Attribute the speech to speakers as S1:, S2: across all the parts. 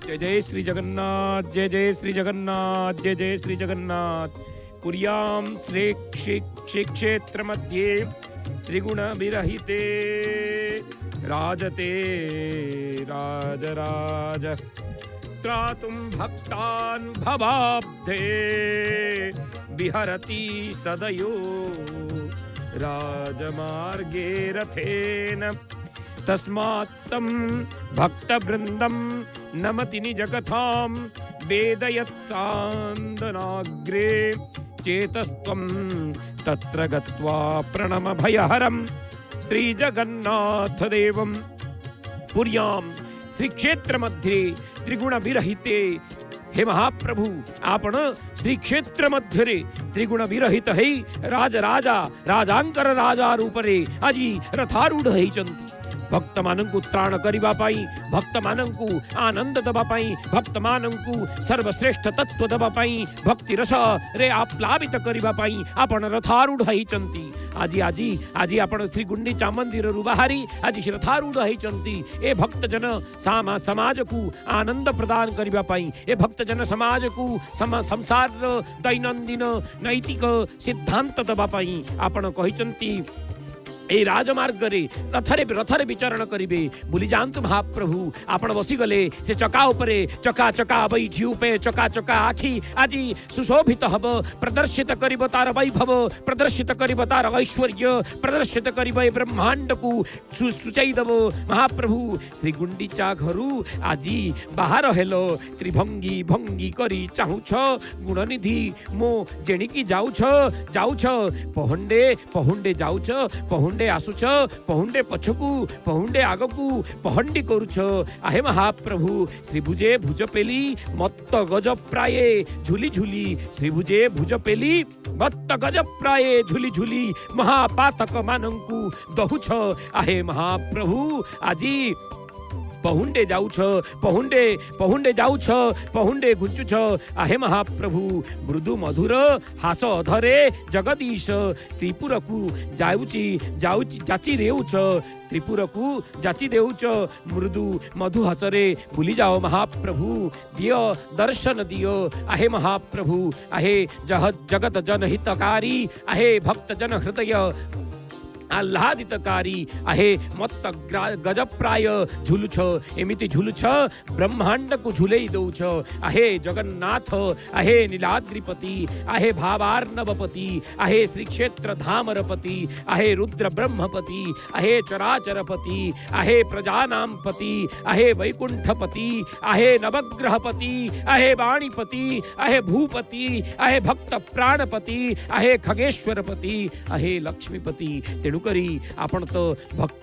S1: जय जय श्री जगन्नाथ, जय जय श्री जगन्नाथ, जय जय श्री जगन्नाथ। पुर्यां श्री क्षेत्र मध्ये त्रिगुण विरहिते राजते राजराज त्रातुं भक्तान् भवाब्धे विहरति सदयो राजमार्गे रथेन तस्मात्तं भक्तवृन्दं नमति निजकथां वेदयत्सान्दनाग्रे चेतस्त्वं तत्र गत्वा प्रणमभयहरं श्रीजगन्नाथदेवं। पुर्यां श्रीक्षेत्रमध्ये त्रिगुणविरहिते हे महाप्रभु आपण श्रीक्षेत्र मध्य त्रिगुण विरहित है राजराजा राजांकर राजा रूपरे आजी रथारूढ़ होइचंती। भक्त मानंकु त्राण करिबा पाई, भक्त मानंकु आनंद दबा पाई, भक्त मानंकु सर्वश्रेष्ठ तत्व दबा पाई, भक्ति रस रे आप्लावित करिबा पाई आपण रथारूढ़ होइचंती। आजी आजी आजी आपण श्री गुंडीचा मंदिर रु बाहरी आजी रथारूढ़ होइचंती। ए भक्त जन समाज को आनंद प्रदान करिबा पाई, ए भक्त जन समाज को संसार दैनंदिन नैतिक सिद्धांत दबा पाई आपण कहिचंती। ए राजमार्ग रे रथरे विचरण करिबे बुली जानतु महाप्रभु आपण बसी गले से चका उपरे चका चका बैठी उपे चका चका आखि आजी सुशोभित हब प्रदर्शित करिब तार वैभव प्रदर्शित करिब तार ऐश्वर्य प्रदर्शित करिब ब्रह्मांड को सुचाई दब महाप्रभु। श्री गुंडीचा घरु आजी बाहर हेलो त्रिभंगी भंगी करी चाहुछ गुणनिधि मो जेणिकी जाउछ जाउछ पहुंडे पहुंडे जाउछ पहुंडे आसुछ पहुंडे पछकू पहुंडे आगकू पहंडी करूछ आहे महाप्रभु। श्रीभुजे भुज पेली मत्त गज प्राये झुली झुली श्रीभुजे भुज पेली मत्त गज प्राये झुली झुली महापातक मानंकू दहुछ आहे महाप्रभु। आजी पहुंडे जाउछ पहुंडे पहुंडे जाउछ पहुंडे गुंचुछ आहे महाप्रभु। मृदु मधुर हास अधरे जगदीश त्रिपुर को जाउची जाउची जाची देउछ त्रिपुर को जाची देउछ मृदु मधु हसरे भूली जाओ महाप्रभु। दियो दर्शन दियो आहे महाप्रभु आहे जगत जनहितकारी आहे भक्त जन हृदय आह्लादितकारी आहे मत्त गजप्राय झुलुछ एमिति झुलुछ ब्रह्मांड को झुलेई दउछ आहे जगन्नाथ आहे नीलाद्रिपति आहे भावार्णवपति आहे श्री क्षेत्र धामरपति आहे रुद्र ब्रह्मपति आहे चराचरपति आहे प्रजानां पति आहे वैकुंठपति आहे नवग्रहपति आहे वाणीपति आहे भूपति आहे भक्त प्राणपति आहे खगेश्वरपति आहे लक्ष्मीपति। तेणुकरी आपण तो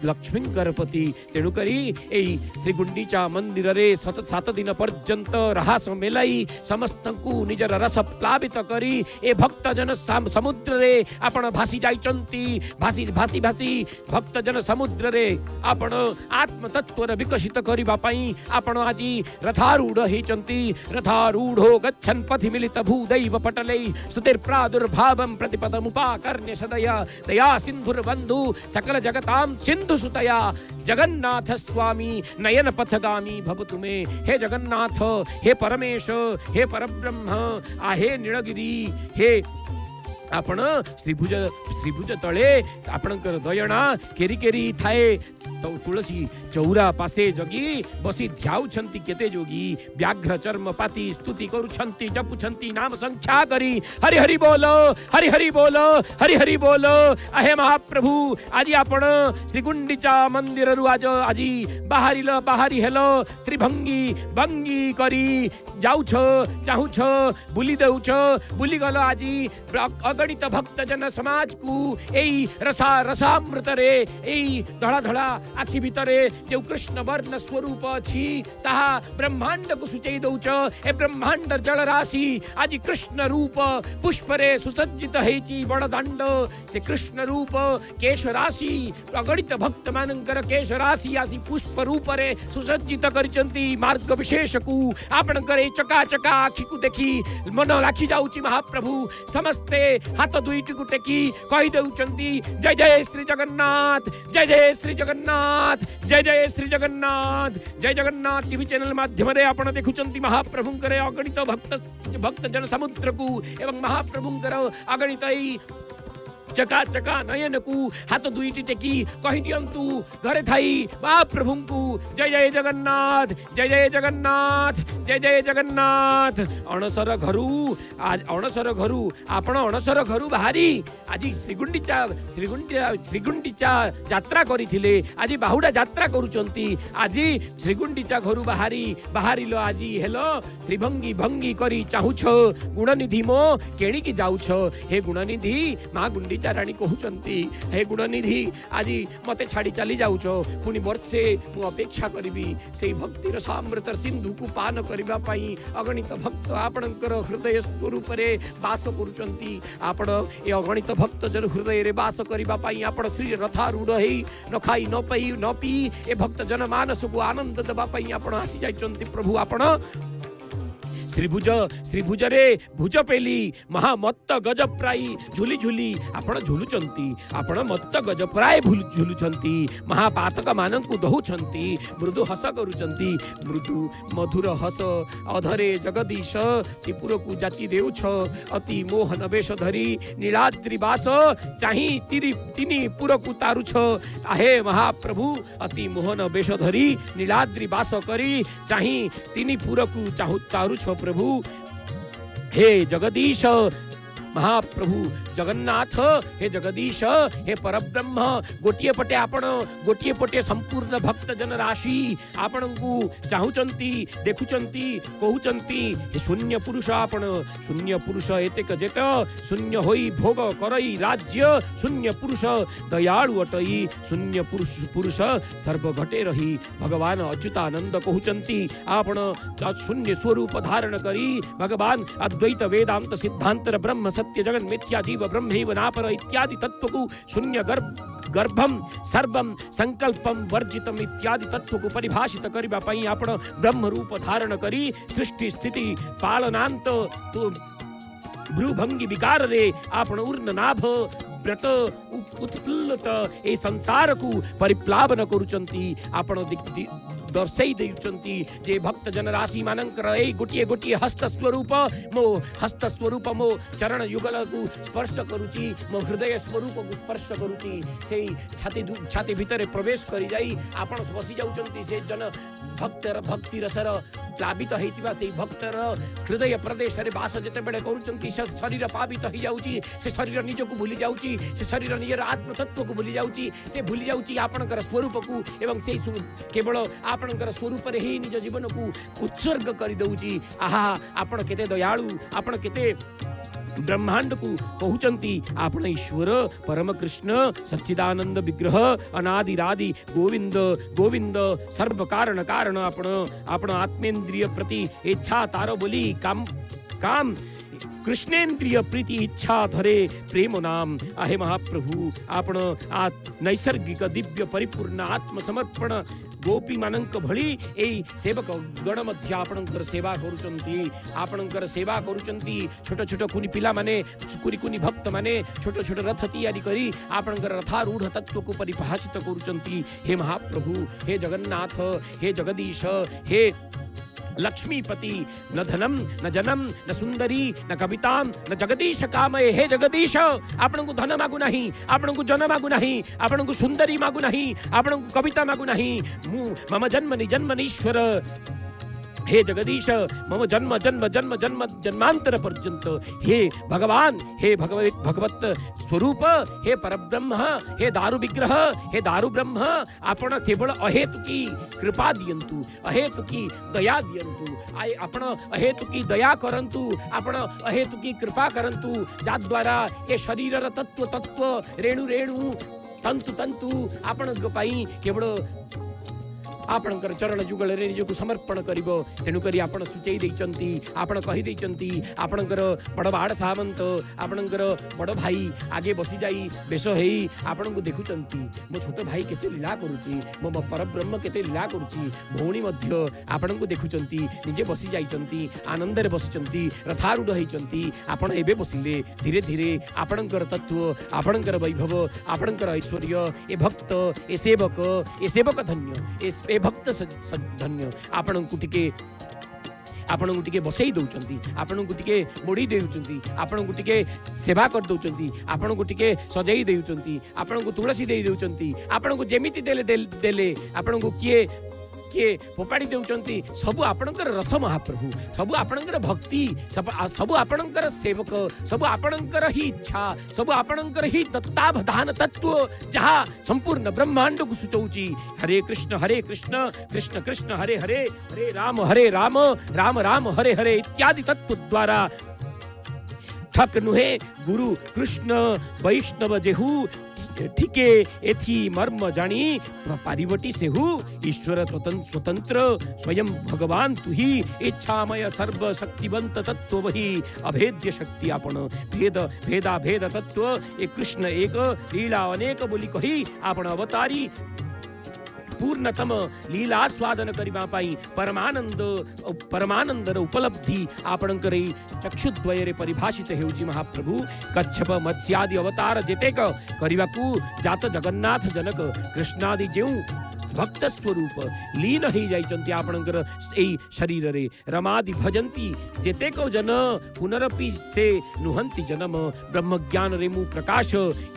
S1: लक्ष्मींकर पति तेणुकरी एई श्री गुंडीचा मंदिर रे 7 दिन पर्यंत रहास मेलाई समस्त को निजर रस प्लावित करी ए भक्त जन समुद्र रे आपण भासी जाइचंती। भासी भासी भासी भक्त जन समुद्र रे आपण आत्म तत्व विकसित करिबा पई आपण आजी रथारूढ़ होइचंती। रथारूढ़ो गच्छन पथि मिलित भूदैव पटले स्तुतिर प्रादुर्भावं प्रतिपदमुपाकर्ण्य सदया दया सिंधुर बंधु सकल जगतां सिंधु सुतया जगन्नाथ स्वामी नयन पथगामी भवतु मे। हे जगन्नाथ हे परमेश हे परब्रह्म आहे नीलगिरी हे आपण श्रीभुज तले आपणकर दयणा केरी केरी थाए तो तुलसी चौरा पासे जगी बसी ध्याउछंती केते जोगी व्याघ्र चर्म पाती स्तुति करूछंती जपुछंती नाम संख्या करी हरि हरि बोलो हरि हरि बोलो हरि हरि बोलो। आहे महाप्रभु आजी आपण श्री गुंडीचा मंदिर रु आजी बाहरी हेलो त्रिभंगी भंगी करी जाउछ चाहुछ बुली देउछ बुली गल आजी अगणित भक्त जन समाज को एई रसामृत रे एई धड़ा धड़ा आखि भितरे जो कृष्ण वर्ण स्वरूप अछि ताहा ब्रह्मांड को सुचई दउछ। ए ब्रह्मांड जल राशि आज कृष्ण रूप पुष्प रे सुसज्जित हेची बड़ दंड से कृष्ण रूप केश राशि अगणित भक्त मानकर केश राशि आसी पुष्प रूप रे सुसज्जित करिचंती। मार्ग विशेष को आपण करे चका चका आखि को देखी मन राखी जाउची महाप्रभु। समस्ते हाथ दुईटी को टेकी कही देउचंती जय जय श्री जगन्नाथ, जय जय श्री जगन्नाथ, जय जय श्री जगन्नाथ, जय जगन्नाथ। टीवी चैनल माध्यम रे आपण देखुचंती महाप्रभुंकर अगणित भक्त जन समुद्र को एवं महाप्रभुंकर अगणित चका चका नयन को हाथ दुईटी टेकी कही दियंतु घरे थाई महाप्रभु को जय जय जगन्नाथ, जय जय जगन्नाथ, जय जय जगन्नाथ। अणसर घरू आज अणसर घरू आपण अणसर घरू बाहरी आज श्रीगुंडीचा यात्रा करिथिले, आज बाहुडा यात्रा करूचंती। आज श्रीगुंडीचा घरू बाहरिलो आज हेलो त्रिभंगी भंगी करी चाहुछ गुणनिधि मो केणी की जाउछ। हे गुणनिधि मा गुंडी राणी कहउचंती हे गुणनिधि आज मते छाड़ी चली जाउछ, पुनी वर्षे मु अपेक्षा करिबी से भक्तिर सामृतर सिंधु को पान करिबा पई। अगणित भक्त आपणकर हृदय स्वरूप रे वास करूचंती। आपण ए अगणित भक्त जन हृदय रे वास करिबा पई आपण श्री रथारूढ़ हेई न खाई न पई न पी ए भक्त जन मानस को आनंद दबा पई आपण आसी जाइचंती। प्रभु आपण श्रीभुज रे भुज पेली महामत्त गजप्राई झुली झुली आपण झुलुचंती। आपण मत्त गजप्राय झुलुचंती, महापातक मान को दहुचंती, मृदु हस करूचंती। मृदु मधुर हस अधरे जगदीश त्रिपुर को जाची देउछ अति मोहन वेश धरी नीलाद्रि वास चाही तिनी पुर को तारुछ। आहे महाप्रभु अति मोहन वेश धरी नीलाद्रि वास करी चाही तिनी पुर को चाहु तारुछ। प्रभु हे जगदीश महाप्रभु जगन्नाथ, हे जगदीश, हे परब्रह्म गोटिए पटे आपण गोटिए पटे संपूर्ण भक्त जन राशि आपण को चाहुचंती देखुचंती कहउचंती। हे शून्य पुरुष आपण शून्य पुरुष एतेक जेत शून्य होई भोग करई राज्य शून्य पुरुष दयाळु अटई शून्य पुरुष सर्व घटे रही भगवान अच्युतानंद कहउचंती। आपण शून्य स्वरूप धारण करी भगवान अद्वैत वेदांत सिद्धांतर ब्रह्म सत्य जगन मिथ्या जीव ब्रह्मैव नापर इत्यादि तत्व को शून्य गर्भम सर्वम संकल्पम वर्जितम इत्यादि तत्व को परिभाषित करिबा पई आपण ब्रह्म रूप धारण करी सृष्टि स्थिति पालनांत तो भ्रूभंगी विकार रे आपण उर्न नाभ व्रत उत्फुल्लत ए संसार को परिप्लावन करूचंती। आपण दर्शई देउचंती जे भक्त जन राशि मानकर ए गोटिए गोटिए हस्त स्वरूप मो चरण युगल को स्पर्श करूची, मो हृदय स्वरूप को स्पर्श करूची। से छाती भितर प्रवेश करी जाई आपण बसी जाउचंती। से जन भक्तर भक्ति रसर प्लावित हेतिबा से भक्तर हृदय प्रदेश रे वास जते बेले करूचंती। शरीर पावित हो जाउची, से शरीर निज को भूली जाउची, से शरीर निजर आत्म तत्व को भूली जाउची, से भूली जाउची आपणकर स्वरूप को एवं से केवल आपणकर स्वरूप रे ही निज जीवन को उत्सर्ग कर दउची। आहा आपण केते दयालु, आपण केते ब्रह्मांड को कहउचंती। आपण ईश्वर परम कृष्ण सच्चिदानंद विग्रह अनादिरादि गोविंद गोविंद सर्व कारण कारण आपण आत्मेन्द्रिय प्रति इच्छा तार बोली काम कृष्णेन्द्रिय प्रीति इच्छा धरे प्रेम नाम। आहे महाप्रभु आपण नैसर्गिक दिव्य परिपूर्ण आत्मसमर्पण गोपी मानक भली ए सेवक गण मध्य आपणकर सेवा करूचंती। आपणकर सेवा करूचंती। छोट छोट कुनी पिला माने कुनी भक्त माने छोट छोट रथ तैयारी करी आपणकर रथारूढ़ तत्व को परिभाषित करूचंती। हे महाप्रभु, हे जगन्नाथ, हे जगदीश, हे लक्ष्मीपति, न धनम न जनम न सुंदरी न कविताम न जगदीश कामये। हे जगदीश, आपण को धन मागु नहीं, आपण को जन मागु नहीं, आपण को सुंदरी मागु नहीं, आपण को कविता मागु नहीं। मम जन्मनि जन्मनीश्वर हे जगदीश मम जन्म जन्म जन्म जन्म जन्मांतर पर्यंत हे भगवान, हे भगवत स्वरूप, हे परब्रह्म, हे दारु विग्रह, हे दारु ब्रह्म, आपण केवल अहेतुकी कृपा दियंतु, अहेतुकी दया दियंतु। आपण अहेतुकी दया करंतु, आपण अहेतुकी कृपा करंतु, जा द्वारा ए शरीर तत्व तत्व रेणु रेणु तंतु तंतु आपण पई केवल आपणकर चरण जुगल रे निजको समर्पण करिवो तेनु करी आपण सुचेई दैचंती आपण कहि दैचंती आपणकर बड़ बाड़ सामंत आपणकर बड़ भाई आगे बसी जाई बेश हेई आपण को देखुचंती मो छोट भाई केते लीला करूची मो परब्रह्म केते लीला करूची भौणी मध्य आपण को देखुचंती निजे बसी जाइचंती आनंद रे बसिचंती रथारूढ़ हेचंती आपण एबे बसिले धीरे धीरे आपणकर तत्व आपणकर वैभव आपणकर ऐश्वर्य ए भक्त ए सेवक धन्य ए भक्त धन्य आपण को टिके बसई दौरान आपण को टिके मोड़ी देउचंती आपण को टिके सेवा कर दौरान आपण को टिके सजाई देउचंती आपण को तुलसी दे दौरान आपण को जेमिति देले आपण को किए फोपाड़ी देउचंती सबु आपणकर रस महाप्रभु सबु आपणकर भक्ति सबु आपणकर सेवक सबु आपणकर ही इच्छा सबु आपणकर ही तत्तावधान तत्व जहाँ संपूर्ण ब्रह्मांड को सूचौची हरे कृष्ण कृष्ण कृष्ण हरे हरे हरे राम राम राम हरे हरे इत्यादि तत्व द्वारा ठक नुहे गुरु कृष्ण वैष्णव जेहू ठीके एथी मर्म जानी पारिवटी सेहू ईश्वर स्वतंत्र स्वयं भगवान तु ही इच्छामय सर्व शक्तिवंत तत्व वही अभेद्य शक्ति आपण भेदा भेद तत्व एक कृष्ण एक लीला अनेक बोली कही आपण अवतारी पूर्णतम लीला स्वादन करबा पाई परमानंदर उपलब्धि आपणकर चक्षुद्वय रे परिभाषित हेउची महाप्रभु कच्छप मत्स्यादि अवतार जेतेक करबाकू जात जगन्नाथ जनक कृष्णादि जेउ भक्त स्वरूप लीन ही जाइचंती आपणकर एई शरीर रे रमादि भजंती जेतेक जन पुनरपि से नुहंती जन्म ब्रह्म ज्ञान रेमु प्रकाश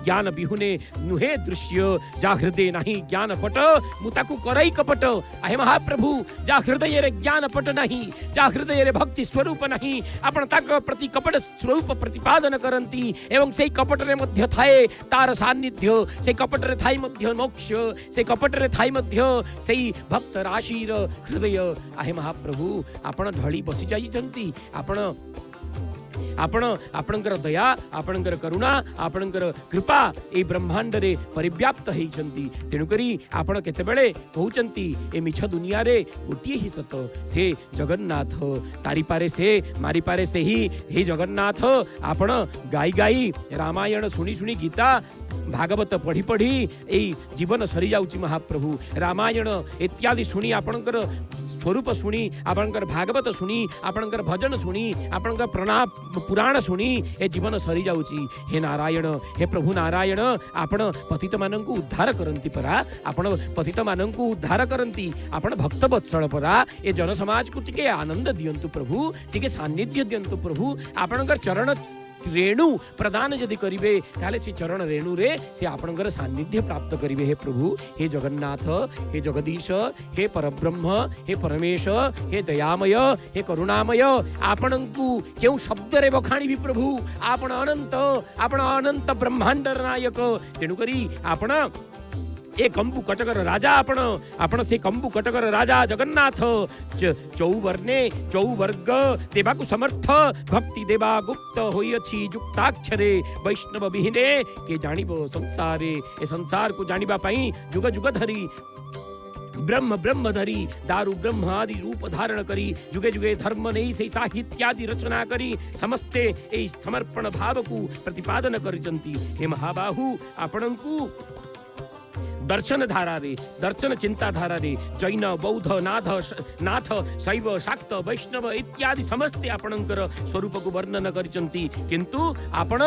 S1: ज्ञान बिहुने नुहे दृश्य जा हृदय नहीं ज्ञान पट मुताकू करई कपट आहे महाप्रभु जा हृदय रे ज्ञान पट नहीं जा हृदय रे भक्ति स्वरूप नहीं आपण ताक प्रति कपट स्वरूप प्रतिपादन करंती एवं से कपट रे मध्य थाए तार सान्निध्य से कपट रे थाई मध्य मोक्ष से कपट रे थाई से भक्त राशीर हृदय आहे महाप्रभु आपण ढली बसी जाइछंती आपणकर दया आपणकर करुणा आपणकर कृपा ए ब्रह्मांड रे परिव्याप्त हेइछंती तेनु करी आपण केतेबेले कहउचंती ए मिछ दुनिया रे गोटिए ही सत से जगन्नाथ तारी पारे से मारी पारे से ही हे जगन्नाथ आपण गाई गाई रामायण सुनी सुनी गीता भागवत पढ़ी पढ़ी एई जीवन सरी जाउची महाप्रभु रामायण इत्यादि सुनी आपणकर स्वरूप सुनी आपणकर भागवत सुनी आपणकर भजन सुनी आपणकर पुराण सुनी ए जीवन सरी जाउची हे नारायण हे प्रभु नारायण आपण पतित मानंकु उद्धार करंती परा आपण पतित मानंकु उद्धार करंती आपण भक्त वत्सल परा ए जन समाज को टिके आनंद दियंतु प्रभु टिके सान्निध्य दियंतु प्रभु आपणकर चरण रेणु प्रदान यदि करिवे ताले से चरण रेणु रे से आपणकर सान्निध्य प्राप्त करिवे हे प्रभु हे जगन्नाथ हे जगदीश हे परब्रह्म हे परमेश हे दयामय हे करुणामय आपणंकु केउ शब्द रे बखाणी भी प्रभु आपण अनंत ब्रह्मांड नायक तेनु करी आपण ए कंबु कटकर राजा आपण से कंबु कटकर राजा जगन्नाथ चौवर्णे चौवर्ग देवाकु समर्थ भक्ति देवा गुप्त होइछि युक्ताक्षरे वैष्णव विहीने के जानिबो संसारे ए संसार को जानिबा पई जुग जुग धरी ब्रह्म धरी दारु ब्रह्म आदि रूप धारण करी जुगे जुगे धर्म नहीं से साहित्यादि रचना करी समस्ते ए समर्पण भाव को प्रतिपादन करिसंती हे महाबाहु आपणंकु दर्शन धारा रे दर्शन चिंता धारा रे जैन बौद्ध नाथ शैव शाक्त वैष्णव इत्यादि समस्ते आपणकर स्वरूप को वर्णन करिसंती किंतु आपण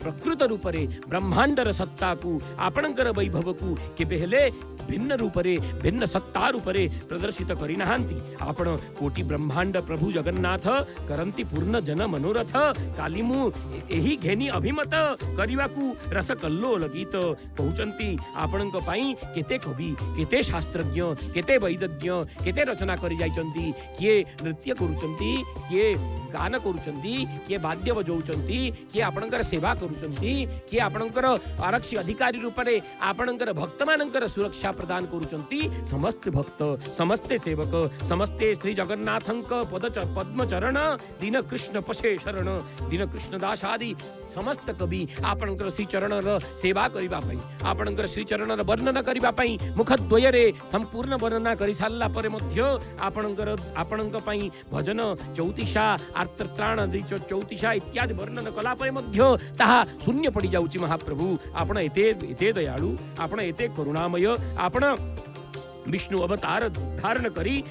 S1: प्रकृत रूप रे ब्रह्मांडर सत्ता को आपणकर वैभव को केबे हेले भिन्न रूप रे भिन्न सत्ता रूप रे प्रदर्शित करि नाहंती आपण कोटि ब्रह्मांड प्रभु जगन्नाथ करंती पूर्ण जन मनोरथ कालीमु एही घेनी अभिमत करिवाकू रस कल्लोल गीत कहउचंती आपणक पई केते कवि केते शास्त्रज्ञ केते वैदज्ञ केते रचना करि जाइचंती किए नृत्य करूचंती किए गान करूचंती किए वाद्य बजौचंती किए आपणकर सेवा करूचंती किए आपणकर आरक्षी अधिकारी रूप रे आपणकर भक्त मानकर सुरक्षा प्रदान करूचंती समस्त भक्त समस्ते सेवक समस्ते श्री जगन्नाथंक पद्म चरण दीन कृष्ण पशे शरण दीन कृष्ण दास आदि समस्त कवि आपणकर श्री चरणर सेवा करिबा पई आपणकर श्री चरणर वर्णन करिबा पई मुख द्वयरे संपूर्ण वर्णना करि सारला परे मध्य आपणक पई भजन चौतिशा आर्तत्राण चौतिशा इत्यादि वर्णन कला परे मध्य ताहा शून्य पड़ी जाउची महाप्रभु आपण एते दयाळु आपण एते करुणामय आपण विष्णु अवतार धारण करी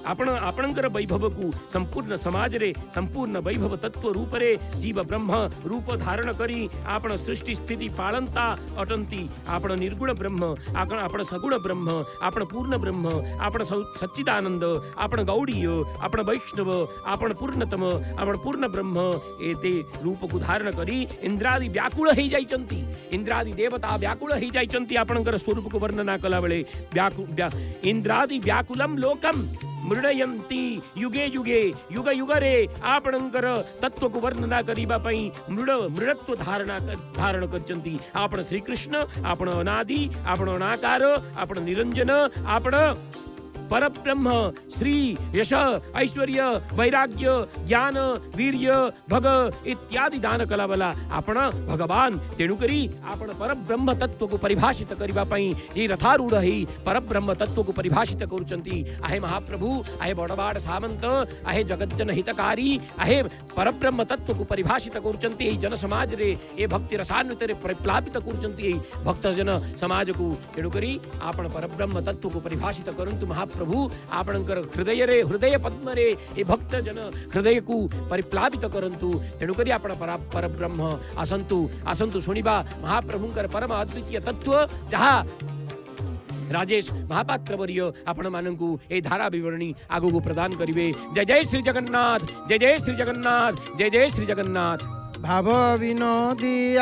S1: आपणकर वैभव को संपूर्ण समाज रे संपूर्ण वैभव तत्व रूप रे जीव ब्रह्म रूप धारण करी आपण सृष्टि स्थिति पालनता अटंती आपण निर्गुण ब्रह्म आपण सगुण ब्रह्म आपण पूर्ण ब्रह्म आपण सच्चिदानंद आपण गौड़ीय आपण वैष्णव आपण पूर्णतम आपण पूर्ण ब्रह्म एते रूप को धारण करी इंद्रादि व्याकुल हो जाइचंती इंद्रादि देवता व्याकुल हो जाइचंती आपणकर स्वरूप को वर्णना कला बेले इंद्रादि व्याकुलम लोकम मृडयंती युगे युगे युग युगरे आपणकर तत्व को वर्णना करिबा पई मृडत्व धारण करचंती आपण श्री कृष्ण आपण अनादि आपण अनाकार आपण निरंजन आपण परब्रह्म श्री यश ऐश्वर्य वैराग्य ज्ञान वीर्य भग इत्यादि दान कलावला आपण भगवान तेणुकरी आपण परब्रह्म तत्व को परिभाषित करिबा पई ये रथारूढ़ ही परब्रह्म तत्व को परिभाषित करूचंती आहे महाप्रभु आहे बड़बाड़ सामंत आहे जगज्जन हितकारी आहे परब्रह्म तत्व को परिभाषित करूचंती ये जन समाज रे ये भक्ति रसान्वित रे प्लावित करूचंती भक्तजन समाज को तेणुकरी आपण परब्रह्म तत्व को परिभाषित करंतु महाप्रभु आपणकर हृदय रे हृदय पद्म रे ये भक्त जन हृदय को परिप्लावित करंतु तेणुकरी आपण परब्रह्म आसंतु शुणिबा महाप्रभुंकर परम अद्वितीय तत्व जहा राजेश महापात्र वर्य आपण मानकु ए धारा विवरणी आगु प्रदान करिवे। जय जय श्री जगन्नाथ जय जय श्री जगन्नाथ जय जय श्री जगन्नाथ।
S2: भाव विनोदिया